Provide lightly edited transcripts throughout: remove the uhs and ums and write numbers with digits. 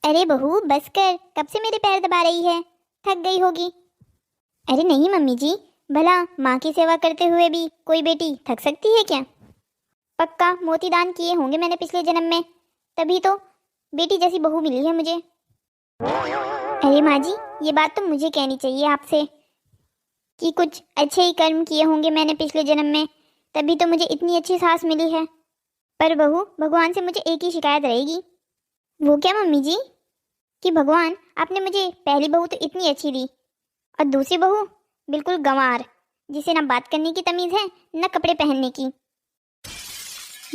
अरे बहू बस कर, कब से मेरे पैर दबा रही है, थक गई होगी। अरे नहीं मम्मी जी, भला माँ की सेवा करते हुए भी कोई बेटी थक सकती है क्या? पक्का मोती दान किए होंगे मैंने पिछले जन्म में, तभी तो बेटी जैसी बहू मिली है मुझे। अरे माँ जी, ये बात तो मुझे कहनी चाहिए आपसे कि कुछ अच्छे ही कर्म किए होंगे मैंने पिछले जन्म में, तभी तो मुझे इतनी अच्छी सास मिली है। पर बहू, भगवान से मुझे एक ही शिकायत रहेगी। वो क्या मम्मी जी? कि भगवान आपने मुझे पहली बहू तो इतनी अच्छी दी, और दूसरी बहू बिल्कुल गंवार, जिसे ना बात करने की तमीज़ है न कपड़े पहनने की।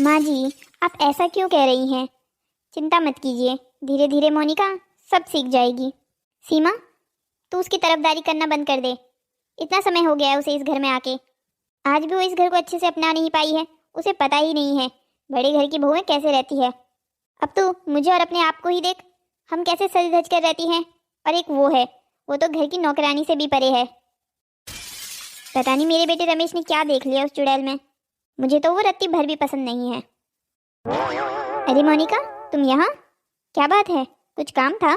माँ जी, आप ऐसा क्यों कह रही हैं? चिंता मत कीजिए, धीरे धीरे मोनिका सब सीख जाएगी। सीमा, तू उसकी तरफदारी करना बंद कर दे। इतना समय हो गया है उसे इस घर में आके, आज भी वो इस घर को अच्छे से अपना नहीं पाई है। उसे पता ही नहीं है बड़े घर की बहुएं कैसे रहती है। अब तू मुझे और अपने आप को ही देख, हम कैसे सज धज कर रहती हैं, और एक वो है, वो तो घर की नौकरानी से भी परे है। पता नहीं मेरे बेटे रमेश ने क्या देख लिया उस चुड़ैल में, मुझे तो वो रत्ती भर भी पसंद नहीं है। अरे मोनिका, तुम यहाँ? क्या बात है, कुछ काम था?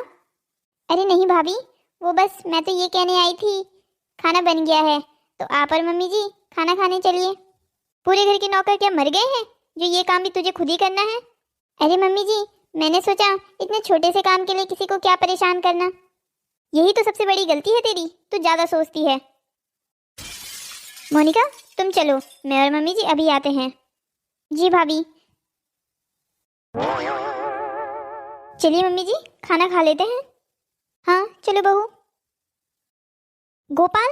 अरे नहीं भाभी, वो बस मैं तो ये कहने आई थी, खाना बन गया है तो आप और मम्मी जी खाना खाने चलिए। पूरे घर के नौकर क्या मर गए हैं जो ये काम भी तुझे खुद ही करना है? अरे मम्मी जी, मैंने सोचा इतने छोटे से काम के लिए किसी को क्या परेशान करना। यही तो सबसे बड़ी गलती है तेरी, तू ज्यादा सोचती है। मोनिका, तुम चलो, मैं और मम्मी जी अभी आते हैं। जी भाभी। चलिए मम्मी जी, खाना खा लेते हैं। हाँ चलो बहू। गोपाल,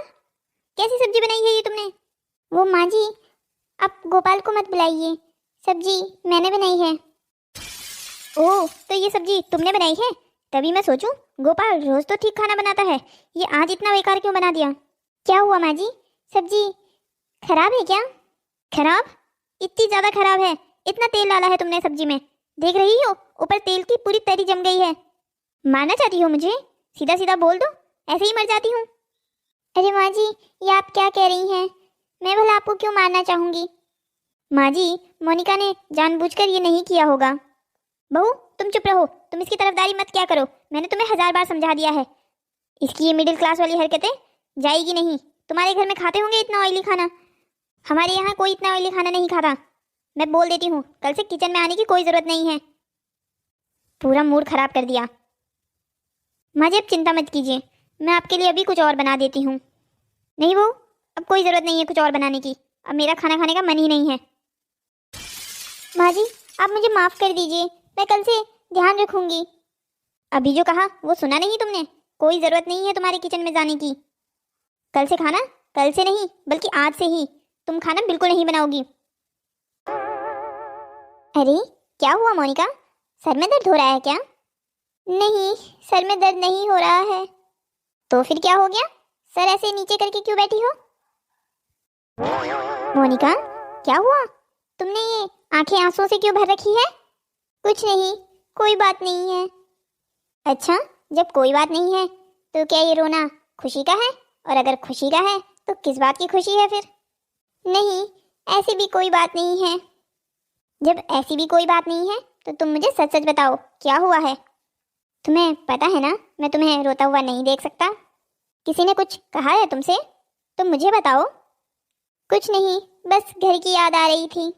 कैसी सब्जी बनाई है ये तुमने? वो माँ जी, आप गोपाल को मत बुलाइए, सब्जी मैंने बनाई है। ओह, तो ये सब्जी तुमने बनाई है? तभी मैं सोचूं, गोपाल रोज तो ठीक खाना बनाता है, ये आज इतना बेकार क्यों बना दिया? क्या हुआ माँ जी, सब्जी खराब है क्या? खराब? इतनी ज्यादा खराब है? इतना तेल डाला है तुमने सब्जी में, देख रही हो ऊपर तेल की पूरी तरी जम गई है। मारना चाहती हो मुझे? सीधा सीधा बोल दो, ऐसे ही मर जाती हूँ। अरे माँ जी, ये आप क्या कह रही हैं? मैं भला आपको क्यों मारना चाहूंगी? माँ जी, मोनिका ने जानबूझकर ये नहीं किया होगा। बहू तुम चुप रहो, तुम इसकी तरफदारी मत क्या करो, मैंने तुम्हें 1000 बार समझा दिया है। इसकी ये मिडिल क्लास वाली हरकतें जाएगी नहीं। तुम्हारे घर में खाते होंगे इतना ऑयली खाना, हमारे यहाँ कोई इतना ऑयली खाना नहीं खाता। मैं बोल देती हूँ, कल से किचन में आने की कोई जरूरत नहीं है। पूरा मूड खराब कर दिया। माँ जी अब चिंता मत कीजिए, मैं आपके लिए अभी कुछ और बना देती हूँ। नहीं बहू, अब कोई ज़रूरत नहीं है कुछ और बनाने की, अब मेरा खाना खाने का मन ही नहीं है। माँ जी आप मुझे माफ़ कर दीजिए, मैं कल से ध्यान रखूँगी। अभी जो कहा वो सुना नहीं तुमने? कोई ज़रूरत नहीं है तुम्हारे किचन में जाने की। कल से खाना, कल से नहीं बल्कि आज से ही तुम खाना बिल्कुल नहीं बनाओगी। अरे क्या हुआ मोनिका, सर में दर्द हो रहा है क्या? नहीं, सर में दर्द नहीं हो रहा है। तो फिर क्या हो गया, सर ऐसे नीचे करके क्यों बैठी हो? मोनिका क्या हुआ, तुमने ये आंखें आंसुओं से क्यों भर रखी है? कुछ नहीं, कोई बात नहीं है। अच्छा, जब कोई बात नहीं है तो क्या ये रोना खुशी का है? और अगर खुशी का है तो किस बात की खुशी है फिर? नहीं, ऐसी भी कोई बात नहीं है। जब ऐसी भी कोई बात नहीं है तो तुम मुझे सच सच बताओ, क्या हुआ है? तुम्हें पता है ना, मैं तुम्हें रोता हुआ नहीं देख सकता। किसी ने कुछ कहा है तुमसे? तुम मुझे बताओ। कुछ नहीं, बस घर की याद आ रही थी।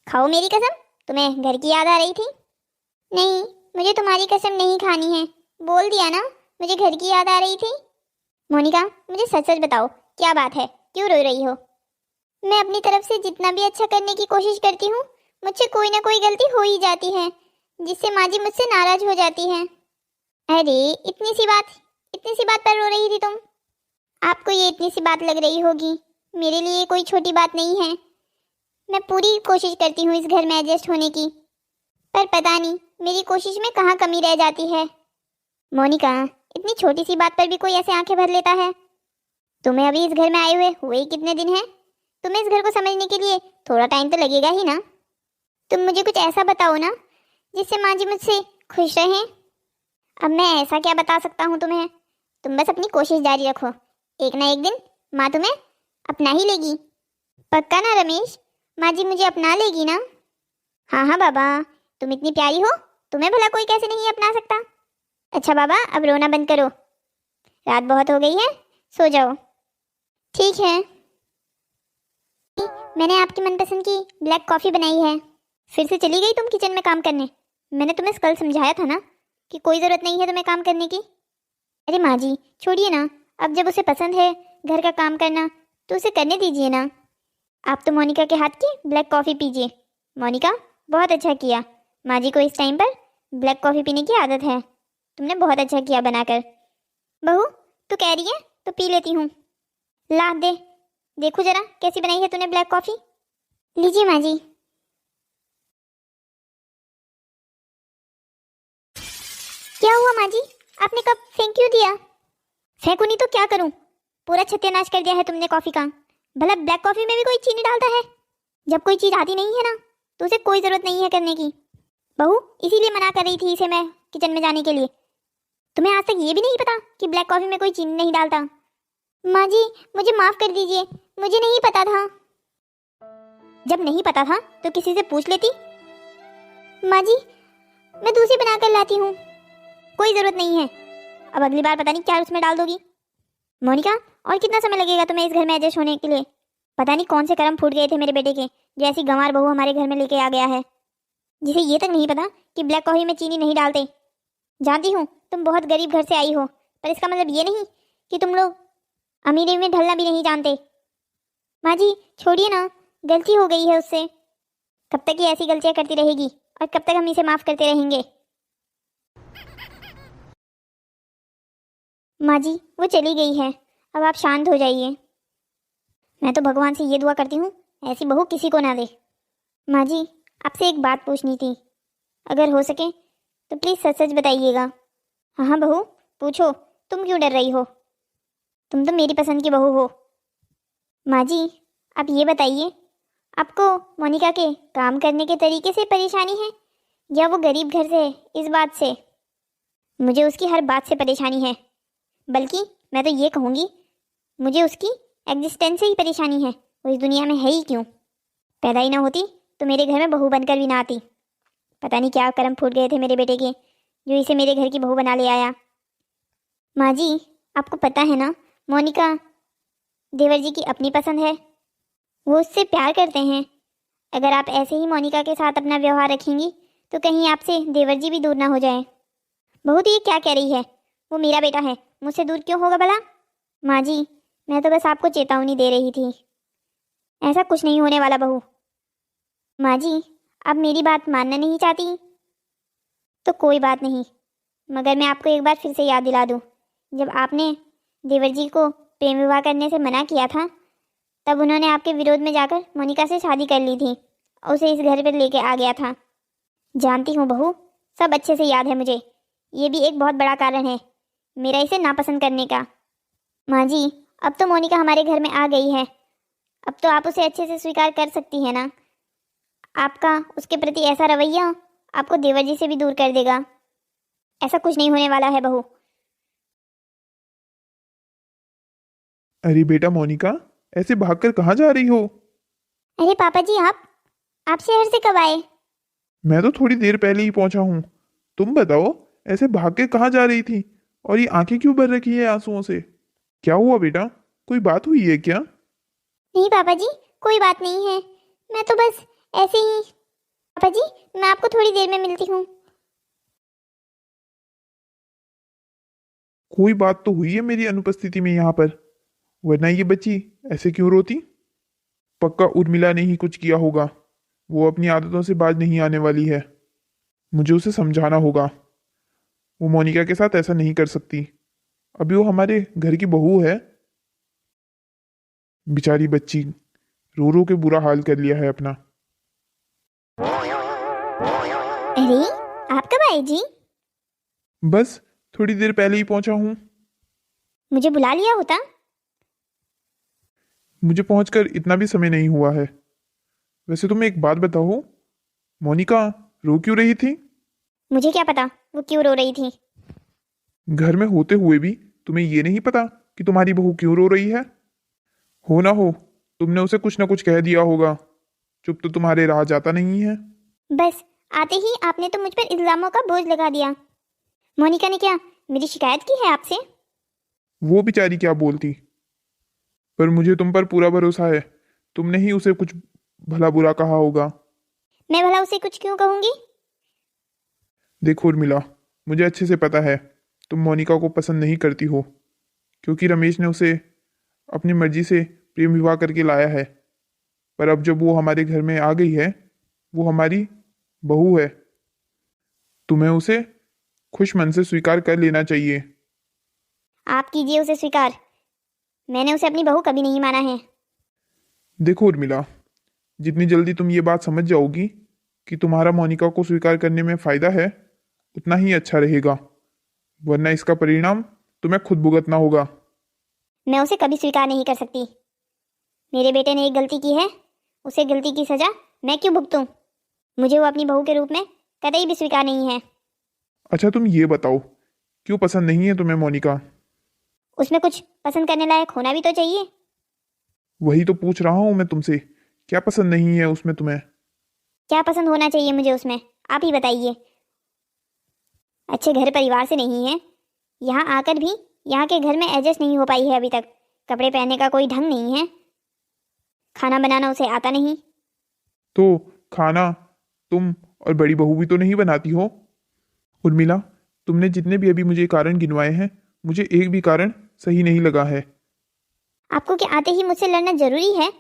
खाओ मेरी कसम, तुम्हें घर की याद आ रही थी? नहीं, मुझे तुम्हारी कसम नहीं खानी है, बोल दिया ना, मुझे घर की याद आ रही थी। मोनिका मुझे सच सच बताओ, क्या बात है, क्यों रो रही हो? मैं अपनी तरफ से जितना भी अच्छा करने की कोशिश करती हूँ, मुझसे कोई ना कोई गलती हो ही जाती है, जिससे माँ जी मुझसे नाराज हो जाती हैं। अरे इतनी सी बात पर रो रही थी तुम? आपको ये इतनी सी बात लग रही होगी, मेरे लिए कोई छोटी बात नहीं है। मैं पूरी कोशिश करती हूँ इस घर में एडजस्ट होने की, पर पता नहीं मेरी कोशिश में कहाँ कमी रह जाती है। मोनिका, इतनी छोटी सी बात पर भी कोई ऐसे आंखें भर लेता है? तुम्हें अभी इस घर में आए हुए ही कितने दिन हैं? तुम्हें इस घर को समझने के लिए थोड़ा टाइम तो लगेगा ही ना। तुम मुझे कुछ ऐसा बताओ ना जिससे माँ जी मुझसे खुश रहें। अब मैं ऐसा क्या बता सकता हूँ तुम्हें, तुम बस अपनी कोशिश जारी रखो, एक ना एक दिन माँ तुम्हें अपना ही लेगी। पक्का ना रमेश, माँ जी मुझे अपना लेगी ना? हाँ हाँ बाबा, तुम इतनी प्यारी हो तुम्हें भला कोई कैसे नहीं अपना सकता। अच्छा बाबा, अब रोना बंद करो, रात बहुत हो गई है, सो जाओ। ठीक है, मैंने आपकी मनपसंद की ब्लैक कॉफ़ी बनाई है। फिर से चली गई तुम किचन में काम करने। मैंने तुम्हें कल समझाया था ना कि कोई ज़रूरत नहीं है तुम्हें काम करने की। अरे माँ जी छोड़िए ना, अब जब उसे पसंद है घर का काम करना तो उसे करने दीजिए ना। आप तो मोनिका के हाथ की ब्लैक कॉफ़ी पीजिए। मोनिका, बहुत अच्छा किया, माँ जी को इस टाइम पर ब्लैक कॉफ़ी पीने की आदत है। तुमने बहुत अच्छा किया बनाकर। बहू तू कह रही है तो पी लेती हूँ। ला दे, देखो जरा कैसी बनाई है तूने ब्लैक कॉफ़ी। लीजिए माँ जी। क्या हुआ माँ जी, आपने कब फेंक क्यों दिया? फेंकू नहीं तो क्या करूं, पूरा सत्यानाश कर दिया है तुमने कॉफ़ी का। भला ब्लैक कॉफ़ी में भी कोई चीनी डालता है? जब कोई चीज़ आती नहीं है ना तो उसे कोई ज़रूरत नहीं है करने की। बहू इसीलिए मना कर रही थी इसे मैं किचन में जाने के लिए। तुम्हें आज तक ये भी नहीं पता कि ब्लैक कॉफ़ी में कोई चीनी नहीं डालता? माँ जी मुझे माफ़ कर दीजिए, मुझे नहीं पता था। जब नहीं पता था तो किसी से पूछ लेती। माँ जी मैं दूसरी बना कर लाती हूँ। कोई ज़रूरत नहीं है, अब अगली बार पता नहीं क्या उसमें डाल दोगी। मोनिका, और कितना समय लगेगा तुम्हें इस घर में एडजस्ट होने के लिए? पता नहीं कौन से कर्म फूट गए थे मेरे बेटे के, जो ऐसी गंवार बहू हमारे घर में लेके आ गया है, जिसे ये तक नहीं पता कि ब्लैक कॉफ़ी में चीनी नहीं डालते। जानती हूँ तुम बहुत गरीब घर से आई हो, पर इसका मतलब ये नहीं कि तुम लोग अमीरी में ढलना भी नहीं जानते। माँ जी छोड़िए ना, गलती हो गई है उससे। कब तक ये ऐसी गलतियाँ करती रहेगी और कब तक हम इसे माफ़ करते रहेंगे? माँ जी वो चली गई है, अब आप शांत हो जाइए। मैं तो भगवान से ये दुआ करती हूँ ऐसी बहू किसी को ना दे। माँ जी आपसे एक बात पूछनी थी, अगर हो सके तो प्लीज़ सच सच बताइएगा। हाँ हाँ बहू पूछो, तुम क्यों डर रही हो? तुम तो मेरी पसंद की बहू हो। माँ जी आप ये बताइए, आपको मोनिका के काम करने के तरीके से परेशानी है या वो गरीब घर से है इस बात से? मुझे उसकी हर बात से परेशानी है, बल्कि मैं तो ये कहूँगी मुझे उसकी एग्जिस्टेंस से ही परेशानी है। वो इस दुनिया में है ही क्यों? पैदा ही ना होती तो मेरे घर में बहू बनकर भी ना आती। पता नहीं क्या कर्म फूट गए थे मेरे बेटे के, जो इसे मेरे घर की बहू बना ले आया। माँ जी आपको पता है ना, मोनिका देवर जी की अपनी पसंद है, वो उससे प्यार करते हैं। अगर आप ऐसे ही मोनिका के साथ अपना व्यवहार रखेंगी तो कहीं आपसे देवर जी भी दूर ना हो जाए। बहू तो ये क्या कह रही है, वो मेरा बेटा है, मुझसे दूर क्यों होगा भला? माँ जी मैं तो बस आपको चेतावनी दे रही थी, ऐसा कुछ नहीं होने वाला बहू। माँ जी आप मेरी बात मानना नहीं चाहती तो कोई बात नहीं, मगर मैं आपको एक बार फिर से याद दिला दूँ, जब आपने देवर जी को प्रेम विवाह करने से मना किया था तब उन्होंने आपके विरोध में जाकर मोनिका से शादी कर ली थी और उसे इस घर पर लेके आ गया था। जानती हूँ बहू, सब अच्छे से याद है मुझे, ये भी एक बहुत बड़ा कारण है मेरा इसे नापसंद करने का। माँ जी अब तो मोनिका हमारे घर में आ गई है, अब तो आप उसे अच्छे से स्वीकार कर सकती है ना। आपका उसके प्रति ऐसा रवैया आपको देवर जी से भी दूर कर देगा। ऐसा कुछ नहीं होने वाला है बहू। अरे बेटा मोनिका, ऐसे भागकर कहाँ जा रही हो? अरे पापा जी आप शहर से कब आए? मैं तो थोड़ी देर पहले ही पहुंचा हूँ। तुम बताओ, ऐसे भाग के कहाँ जा रही थी और ये आंखें क्यों भर रखी है आंसुओं से? क्या हुआ बेटा, कोई बात हुई है क्या? नहीं पापा जी कोई बात नहीं है, मैं तो बस ऐसे ही। पापा जी मैं आपको थोड़ी देर में मिलती हूँ। कोई बात तो हुई है मेरी अनुपस्थिति में यहाँ पर, वरना ये बच्ची ऐसे क्यों रोती? पक्का उर्मिला ने ही कुछ किया होगा। वो अपनी आदतों से बाज नहीं आने वाली है। मुझे उसे समझाना होगा। वो मोनिका के साथ ऐसा नहीं कर सकती। अभी वो हमारे घर की बहू है। बेचारी बच्ची रो रो के बुरा हाल कर लिया है अपना। अरे आप कब आए जी? बस थोड़ी देर पहले ही पहुंचा हूँ। मुझे बुला लिया होता। मुझे पहुंचकर इतना भी समय नहीं हुआ है। वैसे तुम एक बात बताओ, मोनिका रो क्यों रही थी? मुझे क्या पता वो क्यों रो रही थी। घर में होते हुए भी तुम्हें ये नहीं पता कि तुम्हारी बहू क्यों रो रही है? हो ना हो तुमने उसे कुछ ना कुछ कह दिया होगा। चुप तो तुम्हारे राह जाता नहीं है। बस आते ही आपने तो मुझ पर इल्जामों का बोझ लगा दिया। मोनिका ने क्या मेरी शिकायत की है आपसे? वो बेचारी क्या बोलती, पर मुझे तुम पर पूरा भरोसा है। तुमने ही उसे कुछ भला बुरा कहा होगा। मैं भला उसे कुछ क्यों कहूंगी? देखो उर्मिला, मुझे अच्छे से पता है तुम मोनिका को पसंद नहीं करती हो, क्योंकि रमेश ने उसे अपनी मर्जी से प्रेम विवाह करके लाया है। पर अब जब वो हमारे घर में आ गई है, वो हमारी बहू है, तुम्हें उसे खुश मन से स्वीकार कर लेना चाहिए। आप कीजिए उसे स्वीकार। मैंने उसे अपनी बहू कभी नहीं माना है। देखो उर्मिला, जितनी जल्दी तुम ये बात समझ जाओगी कि तुम्हारा मोनिका को स्वीकार करने में फायदा है, उतना ही अच्छा रहेगा, वरना इसका परिणाम तुम्हें खुद भुगतना होगा। मैं उसे कभी स्वीकार नहीं कर सकती। मेरे बेटे ने एक गलती की है, उसे गलती की सजा मैं क्यों भुगतूं? मुझे वो अपनी बहू के रूप में कतई भी स्वीकार नहीं है। अच्छा तुम ये बताओ, क्यों पसंद नहीं है तुम्हें मोनिका? उसमें कुछ पसंद करने लायक होना भी तो चाहिए। वही तो पूछ रहा हूं मैं तुमसे, क्या पसंद नहीं है उसमें तुम्हें? क्या पसंद होना चाहिए मुझे उसमें, आप ही बताइए। अच्छे घर परिवार से नहीं है, यहाँ आकर भी यहाँ के घर में एडजस्ट नहीं हो पाई है अभी तक। कपड़े पहनने का कोई ढंग नहीं है, खाना बनाना उसे आता नहीं। तो खाना तुम और बड़ी बहू भी तो नहीं बनाती हो। उर्मिला, तुमने जितने भी अभी मुझे कारण गिनवाए हैं, मुझे एक भी कारण सही नहीं लगा है। आपको क्या आते ही मुझसे लड़ना जरूरी है?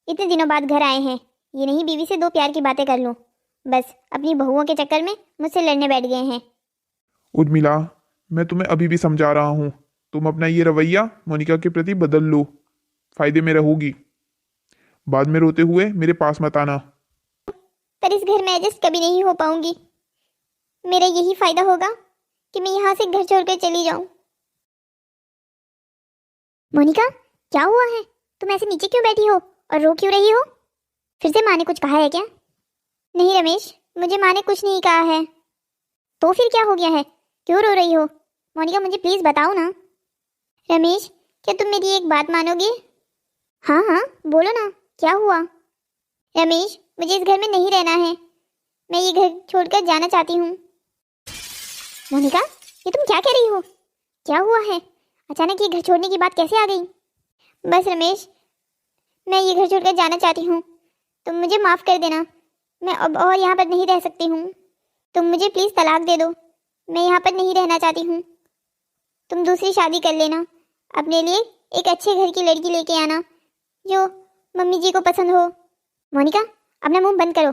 इतने दिनों बाद घर आए हैं, ये नहीं बीवी से दो प्यार की बातें कर लूं, बस अपनी बहुओं के चक्कर में मुझसे लड़ने बैठ गए हैं। उर्मिला, मैं तुम्हें अभी भी समझा रहा हूं, तुम अपना ये रवैया मोनिका के प्रति बदल लो, फायदे में रहोगी। बाद में रोते हुए मेरे पास मत आना। पर इस घर में एडजस्ट कभी नहीं हो पाऊंगी। मेरा यही फायदा होगा कि मैं यहाँ से घर छोड़कर चली जाऊं। मोनिका, क्या हुआ है? तुम ऐसे नीचे क्यों बैठी हो और रो क्यों रही हो? फिर से माँ ने कुछ कहा है क्या? नहीं रमेश, मुझे माँ ने कुछ नहीं कहा है। तो फिर क्या हो गया है, क्यों रो रही हो? मोनिका मुझे प्लीज बताओ ना। रमेश, क्या तुम मेरी एक बात मानोगे? हाँ हाँ बोलो ना, क्या हुआ? रमेश, मुझे इस घर में नहीं रहना है, मैं ये घर छोड़कर जाना चाहती हूँ। मोनिका, ये तुम क्या कह रही हो? क्या हुआ है? अचानक ये घर छोड़ने की बात कैसे आ गई? बस रमेश, मैं ये घर छोड़कर जाना चाहती हूँ, तुम मुझे माफ़ कर देना। मैं अब और यहाँ पर नहीं रह सकती हूँ, तुम मुझे प्लीज़ तलाक दे दो। मैं यहाँ पर नहीं रहना चाहती हूँ, तुम दूसरी शादी कर लेना। अपने लिए एक अच्छे घर की लड़की लेके आना जो मम्मी जी को पसंद हो। मोनिका, अपना मुंह बंद करो।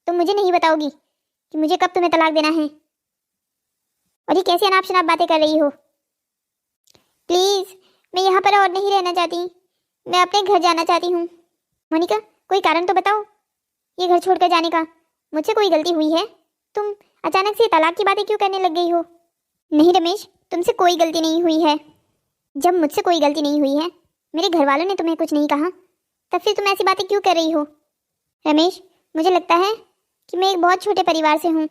तुम मुझे नहीं बताओगी कि मुझे कब तुम्हें तलाक देना है। और ये कैसी अनाप शनाप बातें कर रही हो? प्लीज़, मैं यहाँ पर और नहीं रहना चाहती, मैं अपने घर जाना चाहती हूँ। मोनिका, कोई कारण तो बताओ ये घर छोड़कर जाने का। मुझसे कोई गलती हुई है? तुम अचानक से तलाक की बातें क्यों करने लग गई हो? नहीं रमेश, तुमसे कोई गलती नहीं हुई है। जब मुझसे कोई गलती नहीं हुई है, मेरे घर वालों ने तुम्हें कुछ नहीं कहा, तब फिर तुम ऐसी बातें क्यों कर रही हो? रमेश, मुझे लगता है कि मैं एक बहुत छोटे परिवार से हूँ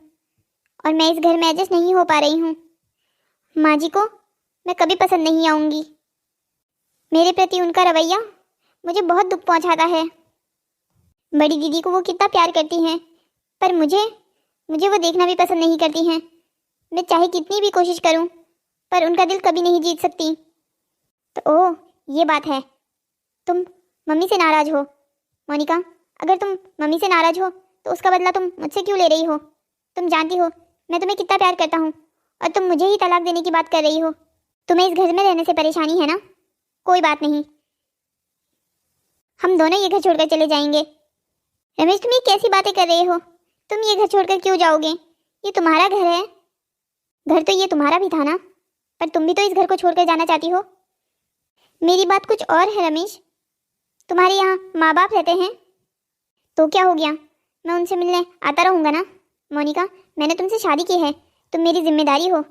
और मैं इस घर में एडजस्ट नहीं हो पा रही हूँ। माँ जी को मैं कभी पसंद नहीं आऊँगी। मेरे प्रति उनका रवैया मुझे बहुत दुख पहुँचाता है। बड़ी दीदी को वो कितना प्यार करती हैं, पर मुझे वो देखना भी पसंद नहीं करती हैं। मैं चाहे कितनी भी कोशिश करूं, पर उनका दिल कभी नहीं जीत सकती। तो ओह, ये बात है, तुम मम्मी से नाराज हो। मोनिका, अगर तुम मम्मी से नाराज हो तो उसका बदला तुम मुझसे क्यों ले रही हो? तुम जानती हो मैं तुम्हें कितना प्यार करता हूँ और तुम मुझे ही तलाक देने की बात कर रही हो। तुम्हें इस घर में रहने से परेशानी है ना? कोई बात नहीं, हम दोनों ये घर छोड़कर चले जाएंगे। रमेश, तुम ये कैसी बातें कर रहे हो? तुम ये घर छोड़कर क्यों जाओगे? ये तुम्हारा घर है। घर तो ये तुम्हारा भी था ना, पर तुम भी तो इस घर को छोड़कर जाना चाहती हो। मेरी बात कुछ और है रमेश। तुम्हारे यहाँ माँ बाप रहते हैं तो क्या हो गया, मैं उनसे मिलने आता रहूँगा ना। मोनिका, मैंने तुमसे शादी की है, तुम मेरी जिम्मेदारी हो।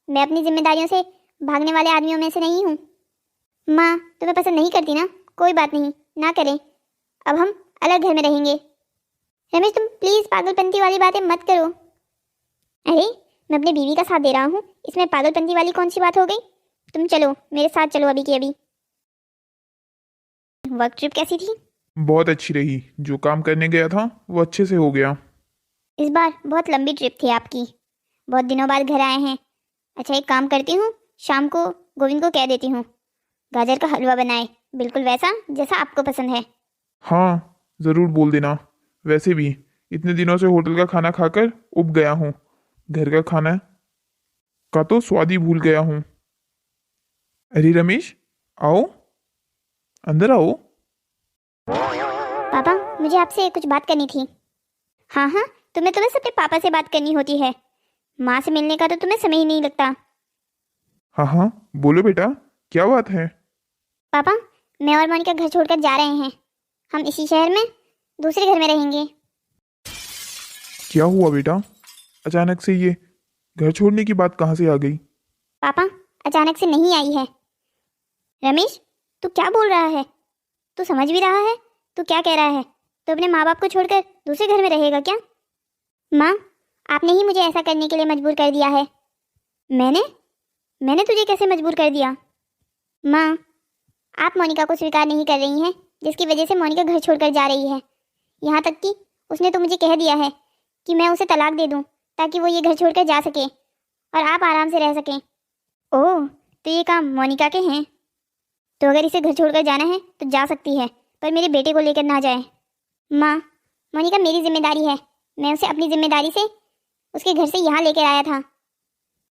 मैं अपनी जिम्मेदारियों से भागने वाले आदमियों में से नहीं हूँ। माँ तुम्हें पसंद नहीं करती ना, कोई बात नहीं, ना करें, अब हम अलग घर में रहेंगे। रमेश, तुम प्लीज़ पागलपंती वाली बातें मत करो। अरे, मैं अपनी बीवी का साथ दे रहा हूँ, इसमें पागलपंती वाली कौन सी बात हो गई? तुम चलो मेरे साथ, चलो अभी की अभी। वर्क ट्रिप कैसी थी? बहुत अच्छी रही, जो काम करने गया था वो अच्छे से हो गया। इस बार बहुत लंबी ट्रिप थी आपकी, बहुत दिनों बाद घर आए हैं। अच्छा एक काम करती हूँ, शाम को गोविंद को कह देती हूँ गाजर का हलवा बनाए, बिल्कुल वैसा जैसा आपको पसंद है। हाँ ज़रूर बोल देना। वैसे भी इतने दिनों से होटल का खाना खाकर उब गया हूँ। घर का खाना का तो स्वाद ही भूल गया हूँ। अरे रमेश, आओ, अंदर आओ। पापा मुझे आपसे कुछ बात करनी थी। हाँ हाँ, तुम्हें तो बस अपने पापा से बात करनी होती है, माँ से मिलने का तो तुम्हें समय ही नहीं लगता। हाँ हाँ बोलो बेटा, क्या बात है? पापा मैं और मोनिका घर छोड़कर जा रहे हैं, हम इसी शहर में दूसरे घर में रहेंगे। क्या हुआ बेटा, अचानक से ये घर छोड़ने की बात कहाँ से आ गई? पापा अचानक से नहीं आई है। रमेश तू क्या बोल रहा है? तू समझ भी रहा है तू क्या कह रहा है? तो अपने माँ बाप को छोड़कर दूसरे घर में रहेगा क्या? माँ आपने ही मुझे ऐसा करने के लिए मजबूर कर दिया है। मैंने तुझे कैसे मजबूर कर दिया? माँ आप मोनिका को स्वीकार नहीं कर रही हैं, जिसकी वजह से मोनिका घर छोड़कर जा रही है। यहाँ तक कि उसने तो मुझे कह दिया है कि मैं उसे तलाक दे दूँ ताकि वो ये घर छोड़कर जा सके और आप आराम से रह सकें। ओह तो ये काम मोनिका के हैं, तो अगर इसे घर छोड़कर जाना है तो जा सकती है, पर मेरे बेटे को लेकर ना जाए। माँ मोनिका मेरी जिम्मेदारी है, मैं उसे अपनी जिम्मेदारी से उसके घर से यहाँ लेकर आया था।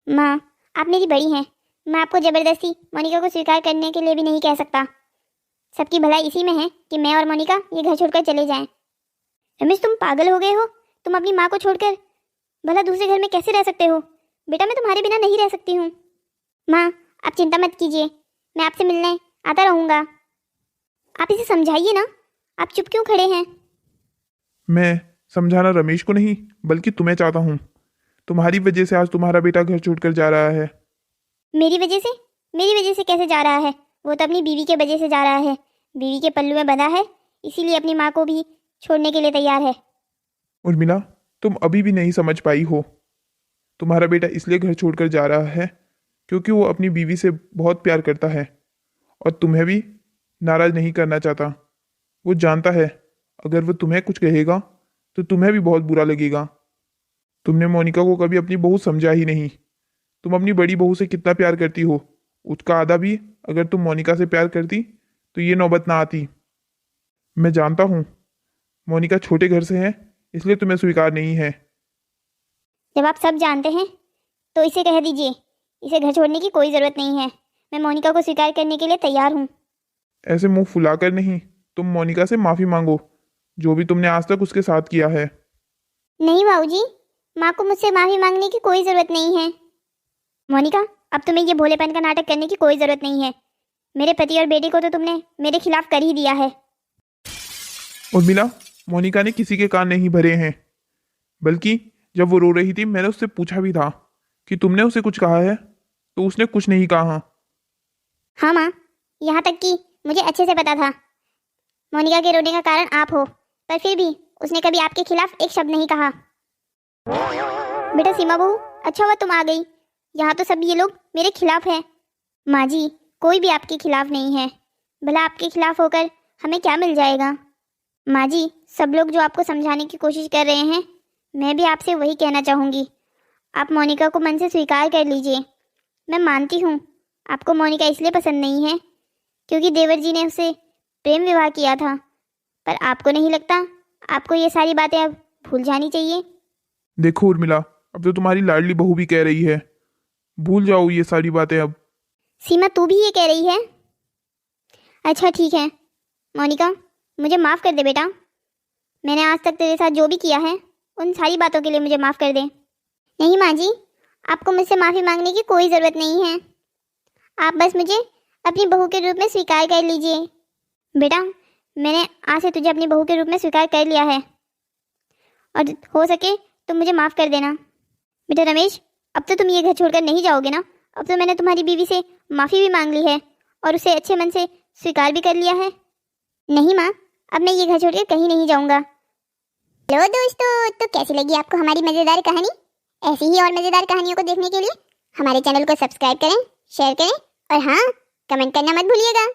माँ आप मेरी बड़ी हैं, मैं आपको ज़बरदस्ती मोनिका को स्वीकार करने के लिए भी नहीं कह सकता। सबकी भलाई इसी में है कि मैं और मोनिका ये घर छोड़कर चले जाएं। रमेश तुम पागल हो गए हो? तुम अपनी माँ को छोड़कर भला दूसरे घर में कैसे रह सकते हो? बेटा मैं तुम्हारे बिना नहीं रह सकती हूँ। माँ आप चिंता मत कीजिए, मैं आपसे मिलने आता रहूँगा। आप इसे समझाइए ना, आप चुप क्यों खड़े हैं? मैं समझाना रमेश को नहीं बल्कि तुम्हें चाहता हूँ। तुम्हारी वजह से आज तुम्हारा बेटा घर छोड़कर जा रहा है। मेरी वजह से? मेरी वजह से कैसे जा रहा है? वो तो अपनी बीवी के वजह से जा रहा है, बीवी के पल्लू में बंधा है, इसीलिए अपनी माँ को भी छोड़ने के लिए तैयार है। उर्मिला तुम अभी भी नहीं समझ पाई हो। तुम्हारा बेटा इसलिए घर छोड़कर जा रहा है क्योंकि वो अपनी बीवी से बहुत प्यार करता है और तुम्हें भी नाराज नहीं करना चाहता। वो जानता है अगर वो तुम्हें कुछ कहेगा तो तुम्हें भी बहुत बुरा लगेगा। तुमने मोनिका को कभी अपनी बहू समझा ही नहीं। तुम अपनी बड़ी बहू से कितना प्यार करती हो, उसका आधा भी अगर तुम मोनिका से प्यार करती तो ये नौबत ना आती। मैं जानता हूँ मोनिका छोटे घर से है इसलिए तुम्हें स्वीकार नहीं है। जब आप सब जानते हैं तो इसे कह दीजिए, इसे घर छोड़ने की कोई ज़रूरत नहीं है, मैं मोनिका को स्वीकार करने के लिए तैयार हूँ। ऐसे मुंह फुलाकर नहीं, तुम मोनिका से माफ़ी मांगो जो भी तुमने आज तक उसके साथ किया है। नहीं बाबूजी, माँ को मुझसे माफ़ी मांगने की कोई ज़रूरत नहीं है। मोनिका अब तुम्हें ये भोलेपन का नाटक करने की कोई ज़रूरत नहीं है। मेरे पति और बेटे को तो तुमने मेरे खिलाफ कर ही दिया है। उर्मिला मोनिका ने किसी के कान नहीं भरे हैं, बल्कि जब वो रो रही थी मैंने उससे पूछा भी था कि तुमने उसे कुछ कहा है तो उसने कुछ नहीं कहा। हाँ माँ, यहाँ तक कि मुझे अच्छे से पता था मोनिका के रोने का कारण आप हो, पर फिर भी उसने कभी आपके खिलाफ एक शब्द नहीं कहा। बेटा सीमा बहू, अच्छा हुआ तुम आ गई, यहाँ तो सब ये लोग मेरे खिलाफ हैं। माँ जी कोई भी आपके खिलाफ नहीं है, भला आपके खिलाफ होकर हमें क्या मिल जाएगा? माँ जी सब लोग जो आपको समझाने की कोशिश कर रहे हैं, मैं भी आपसे वही कहना चाहूँगी, आप मोनिका को मन से स्वीकार कर लीजिए। मैं मानती हूँ आपको मोनिका इसलिए पसंद नहीं है क्योंकि देवर जी ने उसे प्रेम विवाह किया था, पर आपको नहीं लगता आपको ये सारी बातें अब भूल जानी चाहिए? देखो उर्मिला, अब तो तुम्हारी लाडली बहू भी कह रही है, भूल जाओ ये सारी बातें अब। सीमा तू भी ये कह रही है? अच्छा ठीक है मोनिका, मुझे माफ़ कर दे बेटा, मैंने आज तक तेरे साथ जो भी किया है उन सारी बातों के लिए मुझे माफ़ कर दे। नहीं माँ जी, आपको मुझसे माफ़ी मांगने की कोई ज़रूरत नहीं है, आप बस मुझे अपनी बहू के रूप में स्वीकार कर लीजिए। बेटा मैंने आज से तुझे अपनी बहू के रूप में स्वीकार कर लिया है और हो सके तो मुझे माफ़ कर देना। बेटा रमेश अब तो तुम ये घर छोड़कर नहीं जाओगे ना? अब तो मैंने तुम्हारी बीवी से माफ़ी भी मांग ली है और उसे अच्छे मन से स्वीकार भी कर लिया है। नहीं माँ, अब मैं ये घर छोड़कर कहीं नहीं जाऊँगा। हेलो दोस्तों, तो कैसी लगी आपको हमारी मज़ेदार कहानी? ऐसी ही और मज़ेदार कहानियों को देखने के लिए हमारे चैनल को सब्सक्राइब करें, शेयर करें और हाँ, कमेंट करना मत भूलिएगा।